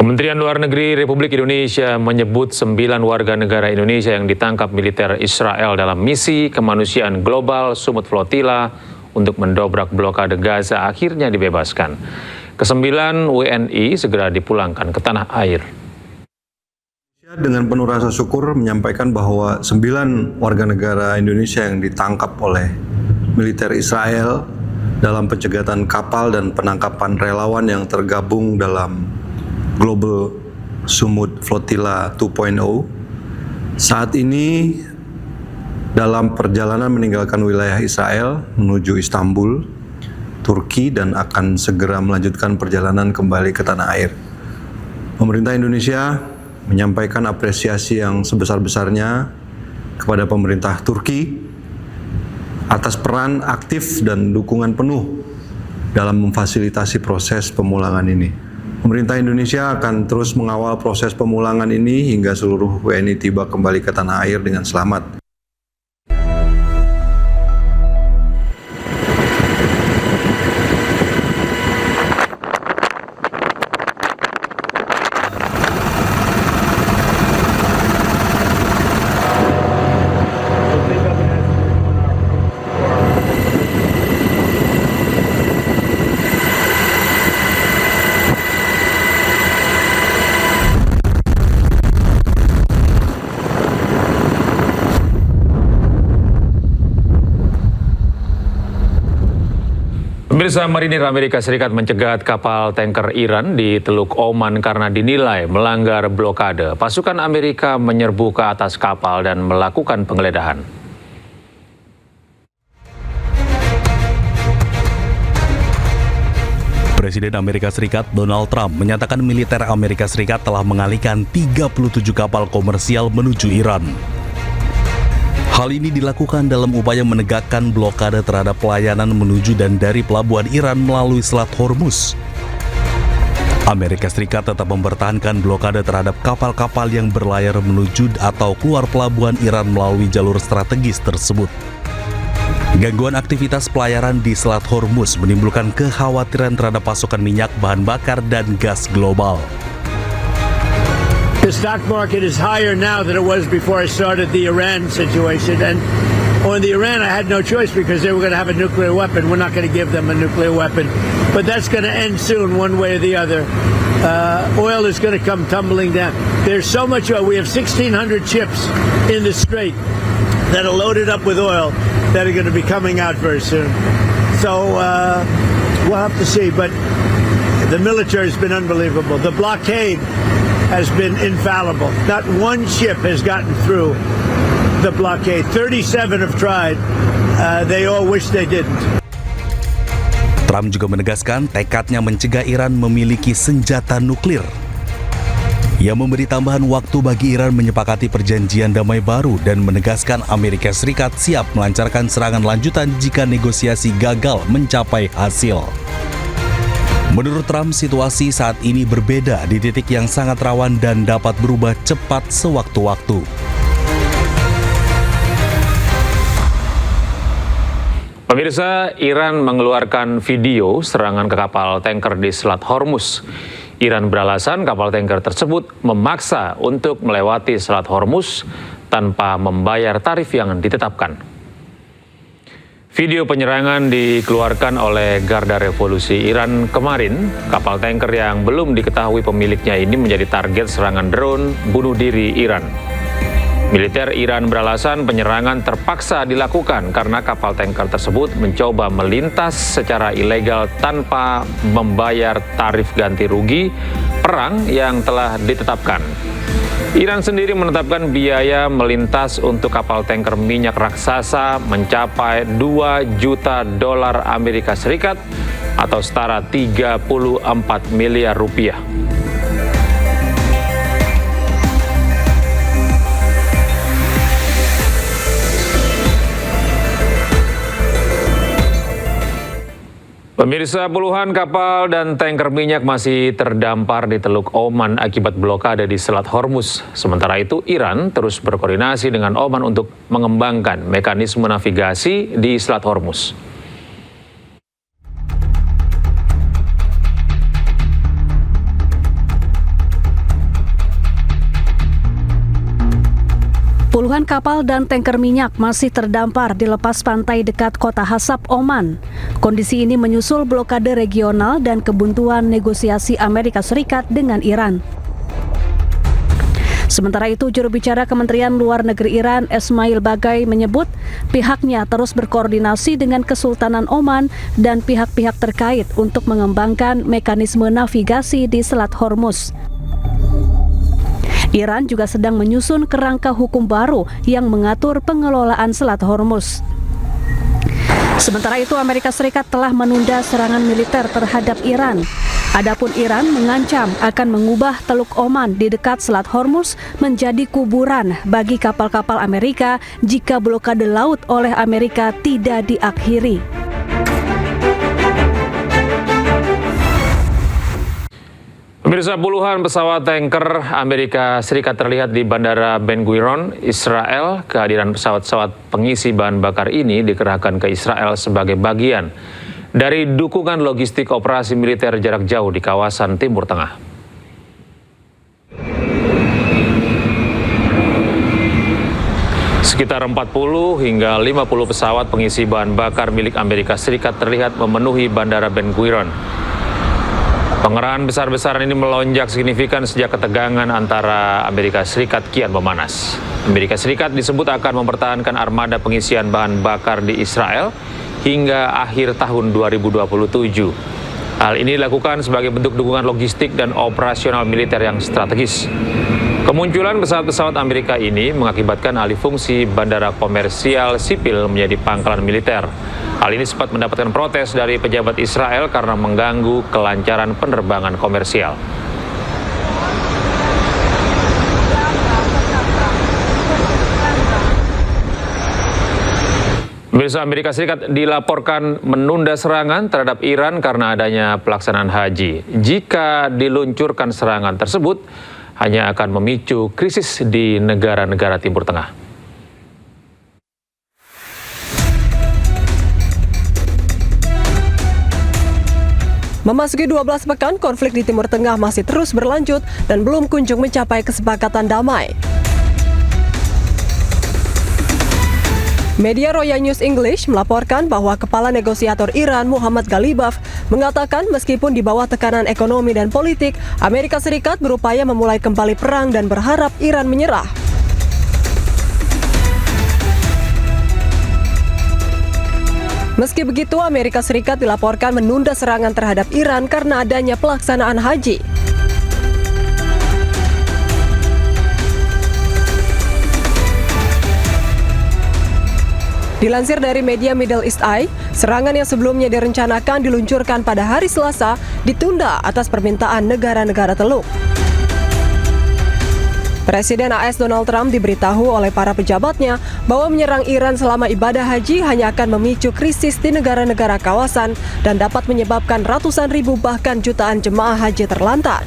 Kementerian Luar Negeri Republik Indonesia menyebut 9 warga negara Indonesia yang ditangkap militer Israel dalam misi kemanusiaan global Sumut Flotilla untuk mendobrak blokade Gaza akhirnya dibebaskan. Kesembilan WNI segera dipulangkan ke tanah air. Dengan penuh rasa syukur menyampaikan bahwa 9 warga negara Indonesia yang ditangkap oleh militer Israel dalam pencegatan kapal dan penangkapan relawan yang tergabung dalam Global Sumut Flotilla 2.0 saat ini dalam perjalanan meninggalkan wilayah Israel menuju Istanbul, Turki, dan akan segera melanjutkan perjalanan kembali ke tanah air. Pemerintah Indonesia menyampaikan apresiasi yang sebesar-besarnya kepada pemerintah Turki atas peran aktif dan dukungan penuh dalam memfasilitasi proses pemulangan ini. Pemerintah Indonesia akan terus mengawal proses pemulangan ini hingga seluruh WNI tiba kembali ke tanah air dengan selamat. Pemirsa, Marinir Amerika Serikat mencegat kapal tanker Iran di Teluk Oman karena dinilai melanggar blokade. Pasukan Amerika menyerbu ke atas kapal dan melakukan penggeledahan. Presiden Amerika Serikat Donald Trump menyatakan militer Amerika Serikat telah mengalihkan 37 kapal komersial menuju Iran. Hal ini dilakukan dalam upaya menegakkan blokade terhadap pelayanan menuju dan dari pelabuhan Iran melalui Selat Hormuz. Amerika Serikat tetap mempertahankan blokade terhadap kapal-kapal yang berlayar menuju atau keluar pelabuhan Iran melalui jalur strategis tersebut. Gangguan aktivitas pelayaran di Selat Hormuz menimbulkan kekhawatiran terhadap pasokan minyak, bahan bakar, dan gas global. The stock market is higher now than it was before I started the Iran situation. And on the Iran, I had no choice because they were going to have a nuclear weapon. We're not going to give them a nuclear weapon. But that's going to end soon, one way or the other. Oil is going to come tumbling down. There's so much oil. We have 1,600 ships in the Strait that are loaded up with oil that are going to be coming out very soon. So we'll have to see. But the military has been unbelievable. The blockade has been infallible. Not one ship has gotten through the blockade. 37 have tried. They all wish they didn't. Trump juga menegaskan tekadnya mencegah Iran memiliki senjata nuklir. Ia memberi tambahan waktu bagi Iran menyepakati perjanjian damai baru dan menegaskan Amerika Serikat siap melancarkan serangan lanjutan jika negosiasi gagal mencapai hasil. Menurut Trump, situasi saat ini berbeda di titik yang sangat rawan dan dapat berubah cepat sewaktu-waktu. Pemirsa, Iran mengeluarkan video serangan ke kapal tanker di Selat Hormuz. Iran beralasan kapal tanker tersebut memaksa untuk melewati Selat Hormuz tanpa membayar tarif yang ditetapkan. Video penyerangan dikeluarkan oleh Garda Revolusi Iran kemarin. Kapal tanker yang belum diketahui pemiliknya ini menjadi target serangan drone bunuh diri Iran. Militer Iran beralasan penyerangan terpaksa dilakukan karena kapal tanker tersebut mencoba melintas secara ilegal tanpa membayar tarif ganti rugi perang yang telah ditetapkan. Iran sendiri menetapkan biaya melintas untuk kapal tanker minyak raksasa mencapai $2 juta Amerika Serikat atau setara 34 miliar rupiah. Pemirsa, puluhan kapal dan tanker minyak masih terdampar di Teluk Oman akibat blokade di Selat Hormuz. Sementara itu, Iran terus berkoordinasi dengan Oman untuk mengembangkan mekanisme navigasi di Selat Hormuz. Puluhan kapal dan tanker minyak masih terdampar di lepas pantai dekat kota Hasab, Oman. Kondisi ini menyusul blokade regional dan kebuntuan negosiasi Amerika Serikat dengan Iran. Sementara itu, juru bicara Kementerian Luar Negeri Iran, Esmail Bagai, menyebut pihaknya terus berkoordinasi dengan Kesultanan Oman dan pihak-pihak terkait untuk mengembangkan mekanisme navigasi di Selat Hormuz. Iran juga sedang menyusun kerangka hukum baru yang mengatur pengelolaan Selat Hormuz. Sementara itu, Amerika Serikat telah menunda serangan militer terhadap Iran. Adapun Iran mengancam akan mengubah Teluk Oman di dekat Selat Hormuz menjadi kuburan bagi kapal-kapal Amerika jika blokade laut oleh Amerika tidak diakhiri. Pemirsa, puluhan pesawat tanker Amerika Serikat terlihat di Bandara Ben Gurion, Israel. Kehadiran pesawat-pesawat pengisi bahan bakar ini dikerahkan ke Israel sebagai bagian dari dukungan logistik operasi militer jarak jauh di kawasan Timur Tengah. Sekitar 40 hingga 50 pesawat pengisi bahan bakar milik Amerika Serikat terlihat memenuhi Bandara Ben Gurion. Pengerahan besar-besaran ini melonjak signifikan sejak ketegangan antara Amerika Serikat kian memanas. Amerika Serikat disebut akan mempertahankan armada pengisian bahan bakar di Israel hingga akhir tahun 2027. Hal ini dilakukan sebagai bentuk dukungan logistik dan operasional militer yang strategis. Kemunculan pesawat-pesawat Amerika ini mengakibatkan alih fungsi bandara komersial sipil menjadi pangkalan militer. Hal ini sempat mendapatkan protes dari pejabat Israel karena mengganggu kelancaran penerbangan komersial. Pemirsa, Amerika Serikat dilaporkan menunda serangan terhadap Iran karena adanya pelaksanaan haji. Jika diluncurkan serangan tersebut, hanya akan memicu krisis di negara-negara Timur Tengah. Memasuki 12 pekan, konflik di Timur Tengah masih terus berlanjut dan belum kunjung mencapai kesepakatan damai. Media Roya News English melaporkan bahwa kepala negosiator Iran Muhammad Ghalibaf mengatakan meskipun di bawah tekanan ekonomi dan politik, Amerika Serikat berupaya memulai kembali perang dan berharap Iran menyerah. Meski begitu, Amerika Serikat dilaporkan menunda serangan terhadap Iran karena adanya pelaksanaan haji. Dilansir dari media Middle East Eye, serangan yang sebelumnya direncanakan diluncurkan pada hari Selasa ditunda atas permintaan negara-negara Teluk. Presiden AS Donald Trump diberitahu oleh para pejabatnya bahwa menyerang Iran selama ibadah haji hanya akan memicu krisis di negara-negara kawasan dan dapat menyebabkan ratusan ribu bahkan jutaan jemaah haji terlantar.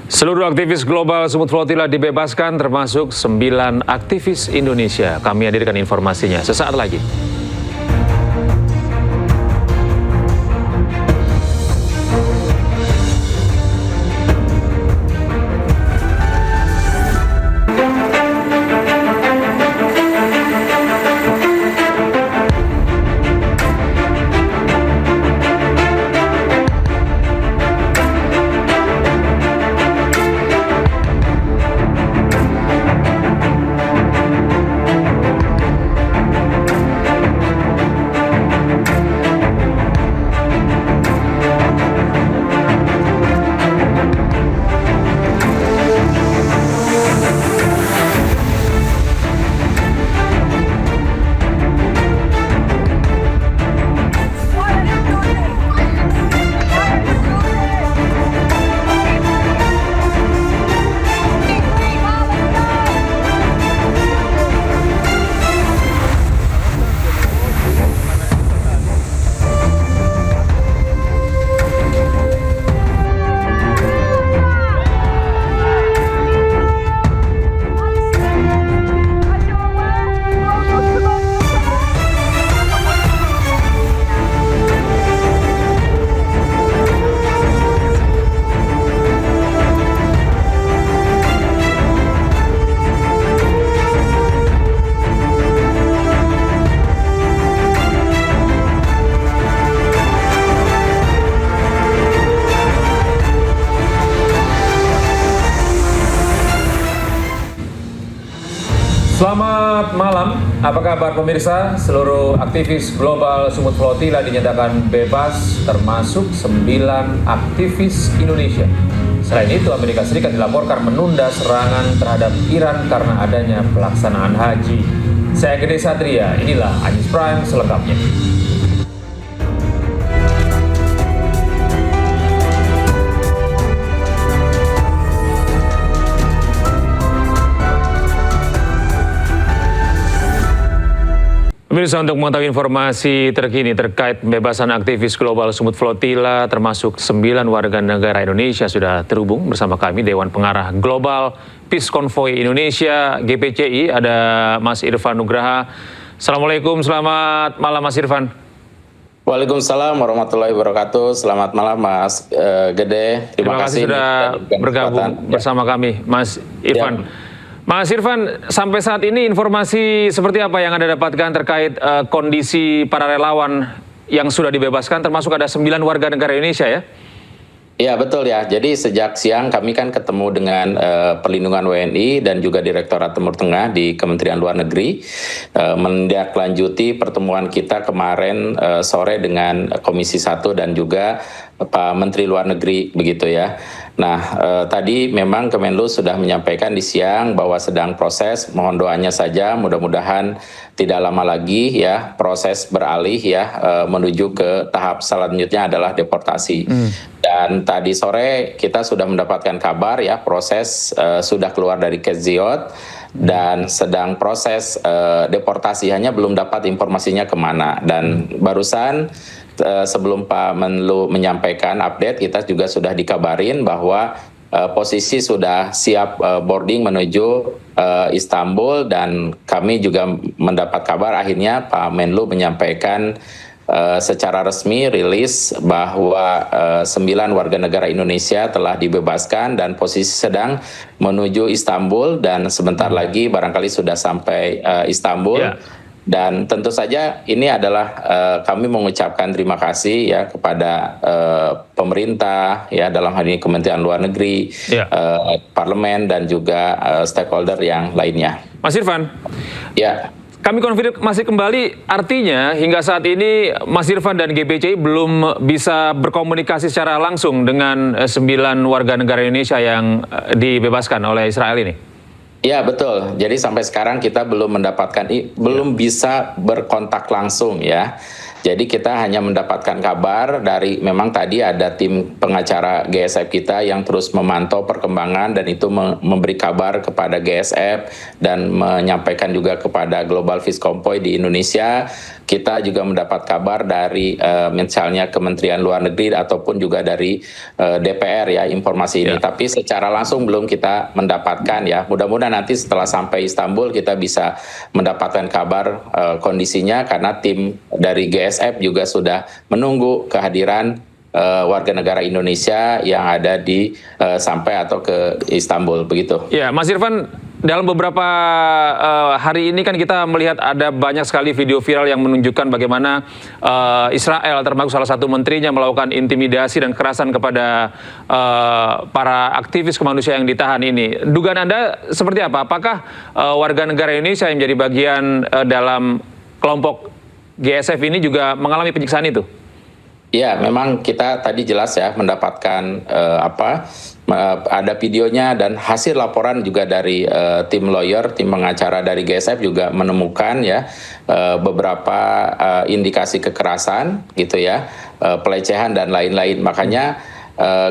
Seluruh aktivis global Sumut Flotilla dibebaskan, termasuk 9 aktivis Indonesia. Kami hadirkan informasinya sesaat lagi. Selamat malam, apa kabar pemirsa? Seluruh aktivis global Sumut Flotilla dinyatakan bebas, termasuk 9 aktivis Indonesia. Selain itu, Amerika Serikat dilaporkan menunda serangan terhadap Iran karena adanya pelaksanaan haji. Saya Gede Satria, inilah Anjis Prime selengkapnya. Pemirsa, untuk mengetahui informasi terkini terkait pembebasan aktivis global Sumut Flotilla termasuk 9 warga negara Indonesia sudah terhubung bersama kami Dewan Pengarah Global Peace Convoy Indonesia GPCI, ada Mas Irfan Nugraha. Assalamualaikum, selamat malam Mas Irfan. Waalaikumsalam warahmatullahi wabarakatuh. Selamat malam Mas Gede. Terima kasih sudah bergabung bersama kami Mas Irfan. Ya. Mas Irfan, sampai saat ini informasi seperti apa yang Anda dapatkan terkait kondisi para relawan yang sudah dibebaskan, termasuk ada 9 warga negara Indonesia ya? Iya betul ya, jadi sejak siang kami kan ketemu dengan Perlindungan WNI dan juga Direktorat Timur Tengah di Kementerian Luar Negeri, menindaklanjuti pertemuan kita kemarin sore dengan Komisi 1 dan juga Pak Menteri Luar Negeri begitu ya. Nah, tadi memang Kemenlu sudah menyampaikan di siang bahwa sedang proses, mohon doanya saja, mudah-mudahan tidak lama lagi ya proses beralih ya menuju ke tahap selanjutnya adalah deportasi. Dan tadi sore kita sudah mendapatkan kabar ya proses sudah keluar dari Keziot dan sedang proses deportasi, hanya belum dapat informasinya kemana. Dan barusan sebelum Pak Menlu menyampaikan update, kita juga sudah dikabarin bahwa posisi sudah siap boarding menuju Istanbul, dan kami juga mendapat kabar akhirnya Pak Menlu menyampaikan secara resmi rilis bahwa 9 warga negara Indonesia telah dibebaskan dan posisi sedang menuju Istanbul, dan sebentar lagi barangkali sudah sampai Istanbul. Yeah. Dan tentu saja ini adalah kami mengucapkan terima kasih ya kepada pemerintah ya, dalam hal ini Kementerian Luar Negeri, Parlemen dan juga stakeholder yang lainnya. Mas Irfan, ya. Kami konfirmasi kembali, artinya hingga saat ini Mas Irfan dan GPCI belum bisa berkomunikasi secara langsung dengan 9 warga negara Indonesia yang dibebaskan oleh Israel ini? Ya betul, jadi sampai sekarang kita belum mendapatkan, belum bisa berkontak langsung ya. Jadi kita hanya mendapatkan kabar dari, memang tadi ada tim pengacara GSF kita yang terus memantau perkembangan dan itu memberi kabar kepada GSF dan menyampaikan juga kepada Global Peace Convoy di Indonesia. Kita juga mendapat kabar dari misalnya Kementerian Luar Negeri ataupun juga dari DPR ya informasi ini. Tapi secara langsung belum kita mendapatkan ya. Mudah-mudahan nanti setelah sampai Istanbul kita bisa mendapatkan kabar kondisinya, karena tim dari GSF juga sudah menunggu kehadiran warga negara Indonesia yang ada di sampai atau ke Istanbul begitu. Ya, Mas Irfan, dalam beberapa hari ini kan kita melihat ada banyak sekali video viral yang menunjukkan bagaimana Israel termasuk salah satu menterinya melakukan intimidasi dan kekerasan kepada para aktivis kemanusiaan yang ditahan ini. Dugaan Anda seperti apa? Apakah warga negara Indonesia yang menjadi bagian dalam kelompok GSF ini juga mengalami penyiksaan itu? Ya, memang kita tadi jelas ya mendapatkan ada videonya dan hasil laporan juga dari tim lawyer, tim pengacara dari GSF juga menemukan ya beberapa indikasi kekerasan gitu ya, pelecehan dan lain-lain. Makanya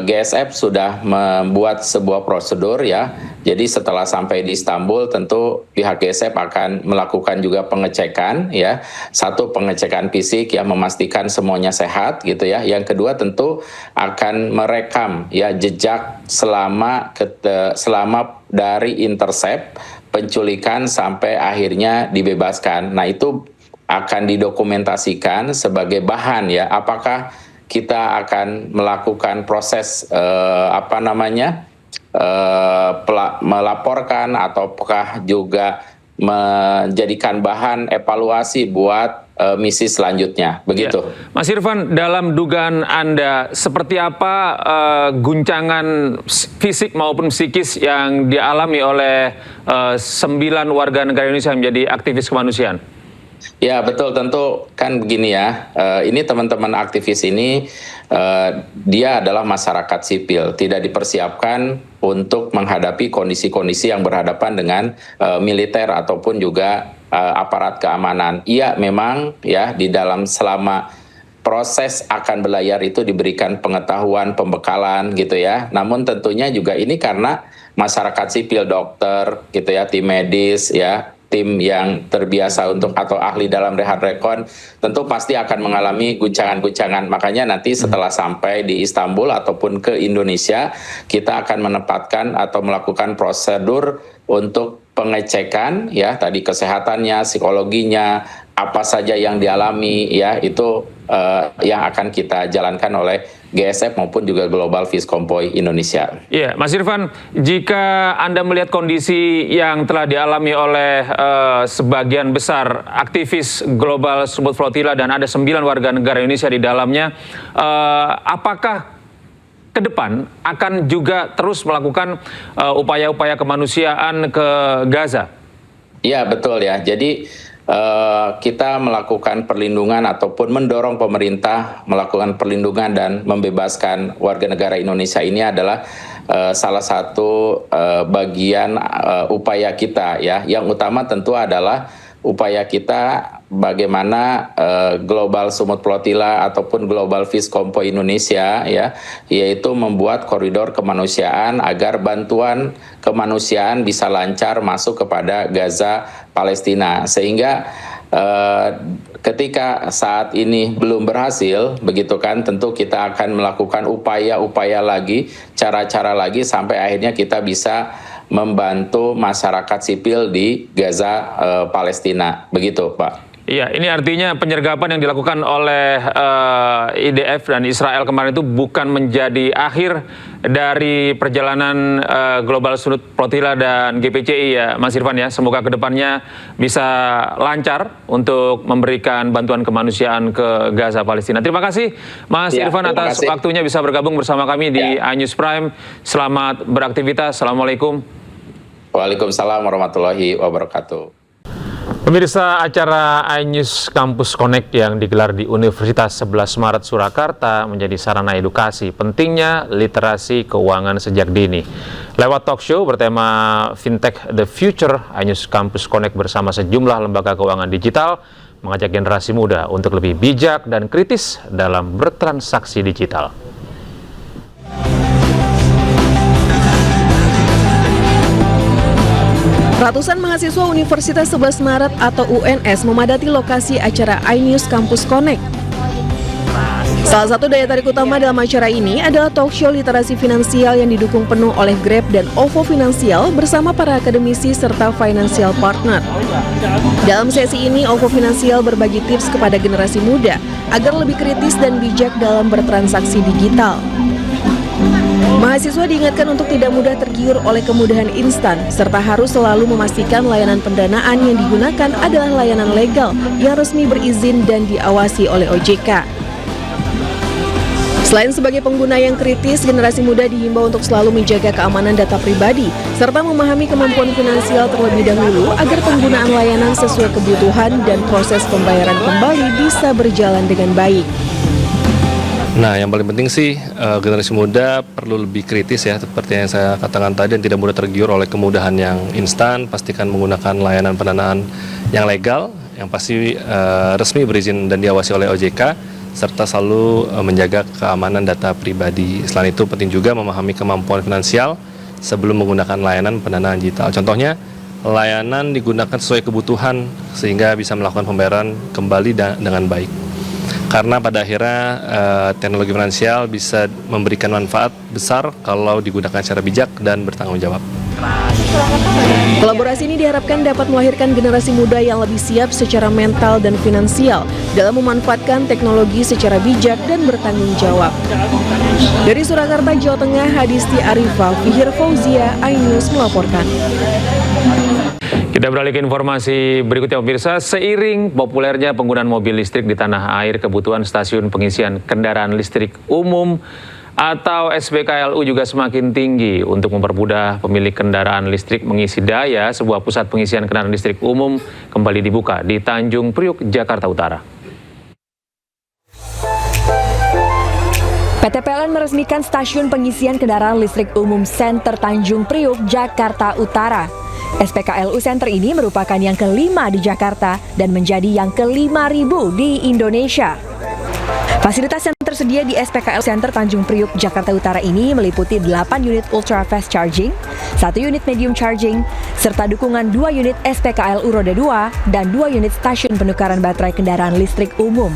GSF sudah membuat sebuah prosedur ya. Jadi setelah sampai di Istanbul tentu pihak GSF akan melakukan juga pengecekan ya. Satu, pengecekan fisik ya, memastikan semuanya sehat gitu ya. Yang kedua tentu akan merekam ya jejak selama dari intercept, penculikan sampai akhirnya dibebaskan. Nah, itu akan didokumentasikan sebagai bahan ya. Apakah kita akan melakukan proses melaporkan ataukah juga menjadikan bahan evaluasi buat misi selanjutnya. Begitu. Ya. Mas Irfan, dalam dugaan Anda, seperti apa guncangan fisik maupun psikis yang dialami oleh 9 warga negara Indonesia yang menjadi aktivis kemanusiaan? Ya betul, tentu kan begini ya, ini teman-teman aktivis ini dia adalah masyarakat sipil, tidak dipersiapkan untuk menghadapi kondisi-kondisi yang berhadapan dengan militer ataupun juga aparat keamanan. Iya memang ya di dalam selama proses akan berlayar itu diberikan pengetahuan, pembekalan gitu ya. Namun tentunya juga ini karena masyarakat sipil, dokter gitu ya, tim medis ya, tim yang terbiasa untuk atau ahli dalam rehab rekon tentu pasti akan mengalami guncangan-guncangan. Makanya nanti setelah sampai di Istanbul ataupun ke Indonesia, kita akan menempatkan atau melakukan prosedur untuk pengecekan ya, tadi kesehatannya, psikologinya, apa saja yang dialami ya, itu yang akan kita jalankan oleh GSF maupun juga Global Peace Convoy Indonesia. Iya, Mas Irfan, jika Anda melihat kondisi yang telah dialami oleh sebagian besar aktivis Global Support Flotilla dan ada 9 warga negara Indonesia di dalamnya, apakah ke depan akan juga terus melakukan upaya-upaya kemanusiaan ke Gaza? Iya, betul ya. Jadi kita melakukan perlindungan ataupun mendorong pemerintah melakukan perlindungan dan membebaskan warga negara Indonesia ini adalah salah satu bagian upaya kita ya. Yang utama tentu adalah upaya kita bagaimana Global Support Flotilla ataupun Global Peace Convoy Indonesia ya, yaitu membuat koridor kemanusiaan agar bantuan kemanusiaan bisa lancar masuk kepada Gaza, Palestina, sehingga ketika saat ini belum berhasil, begitu kan, tentu kita akan melakukan upaya-upaya lagi, cara-cara lagi sampai akhirnya kita bisa membantu masyarakat sipil di Gaza, Palestina, begitu Pak. Iya, ini artinya penyergapan yang dilakukan oleh IDF dan Israel kemarin itu bukan menjadi akhir dari perjalanan Global Support Flotilla dan GPCI ya, Mas Irfan ya. Semoga kedepannya bisa lancar untuk memberikan bantuan kemanusiaan ke Gaza, Palestina. Terima kasih Mas Irfan atas waktunya bisa bergabung bersama kami di iNews Prime. Selamat beraktivitas. Assalamualaikum. Waalaikumsalam warahmatullahi wabarakatuh. Pemirsa, acara iNews Campus Connect yang digelar di Universitas 11 Maret Surakarta menjadi sarana edukasi pentingnya literasi keuangan sejak dini. Lewat talk show bertema Fintech The Future, iNews Campus Connect bersama sejumlah lembaga keuangan digital mengajak generasi muda untuk lebih bijak dan kritis dalam bertransaksi digital. Ratusan mahasiswa Universitas 11 Maret atau UNS memadati lokasi acara iNews Campus Connect. Salah satu daya tarik utama dalam acara ini adalah talk show literasi finansial yang didukung penuh oleh Grab dan OVO Finansial bersama para akademisi serta financial partner. Dalam sesi ini, OVO Finansial berbagi tips kepada generasi muda agar lebih kritis dan bijak dalam bertransaksi digital. Mahasiswa diingatkan untuk tidak mudah tergiur oleh kemudahan instan, serta harus selalu memastikan layanan pendanaan yang digunakan adalah layanan legal yang resmi berizin dan diawasi oleh OJK. Selain sebagai pengguna yang kritis, generasi muda dihimbau untuk selalu menjaga keamanan data pribadi, serta memahami kemampuan finansial terlebih dahulu agar penggunaan layanan sesuai kebutuhan dan proses pembayaran kembali bisa berjalan dengan baik. Nah, yang paling penting sih generasi muda perlu lebih kritis ya, seperti yang saya katakan tadi, dan tidak mudah tergiur oleh kemudahan yang instan. Pastikan menggunakan layanan pendanaan yang legal, yang pasti resmi berizin dan diawasi oleh OJK, serta selalu menjaga keamanan data pribadi. Selain itu penting juga memahami kemampuan finansial sebelum menggunakan layanan pendanaan digital. Contohnya, layanan digunakan sesuai kebutuhan sehingga bisa melakukan pembayaran kembali dengan baik. Karena pada akhirnya teknologi finansial bisa memberikan manfaat besar kalau digunakan secara bijak dan bertanggung jawab. Kolaborasi ini diharapkan dapat melahirkan generasi muda yang lebih siap secara mental dan finansial dalam memanfaatkan teknologi secara bijak dan bertanggung jawab. Dari Surakarta, Jawa Tengah, Hadisti Arifah, Fihir Fauzia, iNews melaporkan. Kita beralih ke informasi berikutnya pemirsa. Seiring populernya penggunaan mobil listrik di tanah air, kebutuhan stasiun pengisian kendaraan listrik umum atau SPKLU juga semakin tinggi. Untuk mempermudah pemilik kendaraan listrik mengisi daya, sebuah pusat pengisian kendaraan listrik umum kembali dibuka di Tanjung Priuk, Jakarta Utara. PT PLN meresmikan stasiun pengisian kendaraan listrik umum Center Tanjung Priuk, Jakarta Utara. SPKLU Center ini merupakan yang kelima di Jakarta dan menjadi yang ke-5.000 di Indonesia. Fasilitas yang tersedia di SPKLU Center Tanjung Priuk, Jakarta Utara ini meliputi 8 unit ultra fast charging, 1 unit medium charging, serta dukungan 2 unit SPKLU roda 2 dan 2 unit stasiun penukaran baterai kendaraan listrik umum.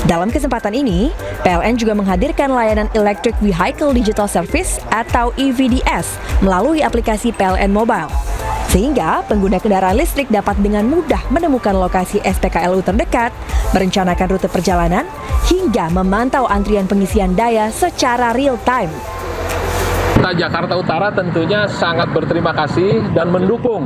Dalam kesempatan ini, PLN juga menghadirkan layanan Electric Vehicle Digital Service atau EVDS melalui aplikasi PLN Mobile. Sehingga pengguna kendaraan listrik dapat dengan mudah menemukan lokasi SPKLU terdekat, merencanakan rute perjalanan, hingga memantau antrian pengisian daya secara real time. Jakarta Utara tentunya sangat berterima kasih dan mendukung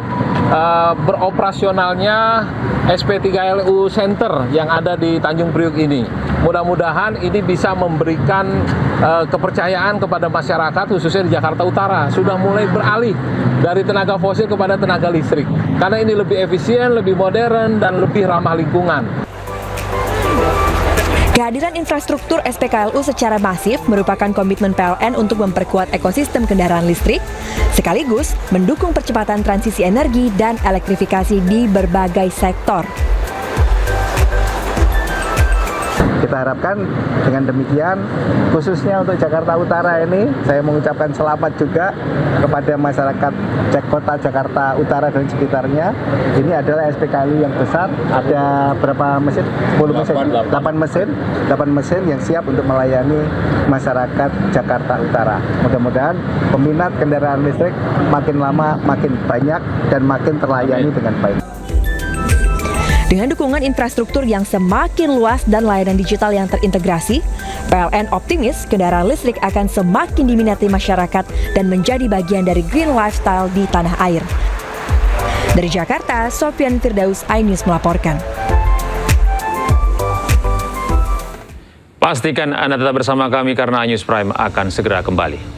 beroperasionalnya SP3LU Center yang ada di Tanjung Priuk ini. Mudah-mudahan ini bisa memberikan kepercayaan kepada masyarakat khususnya di Jakarta Utara. Sudah mulai beralih dari tenaga fosil kepada tenaga listrik. Karena ini lebih efisien, lebih modern, dan lebih ramah lingkungan. Kehadiran infrastruktur SPKLU secara masif merupakan komitmen PLN untuk memperkuat ekosistem kendaraan listrik, sekaligus mendukung percepatan transisi energi dan elektrifikasi di berbagai sektor. Kita harapkan dengan demikian, khususnya untuk Jakarta Utara ini, saya mengucapkan selamat juga kepada masyarakat kota Jakarta Utara dan sekitarnya. Ini adalah SPKLU yang besar, ada berapa mesin? 10 mesin? 8 mesin yang siap untuk melayani masyarakat Jakarta Utara. Mudah-mudahan peminat kendaraan listrik makin lama makin banyak dan makin terlayani dengan baik. Dengan dukungan infrastruktur yang semakin luas dan layanan digital yang terintegrasi, PLN optimis kendaraan listrik akan semakin diminati masyarakat dan menjadi bagian dari green lifestyle di tanah air. Dari Jakarta, Sofian Firdaus, iNews melaporkan. Pastikan Anda tetap bersama kami karena iNews Prime akan segera kembali.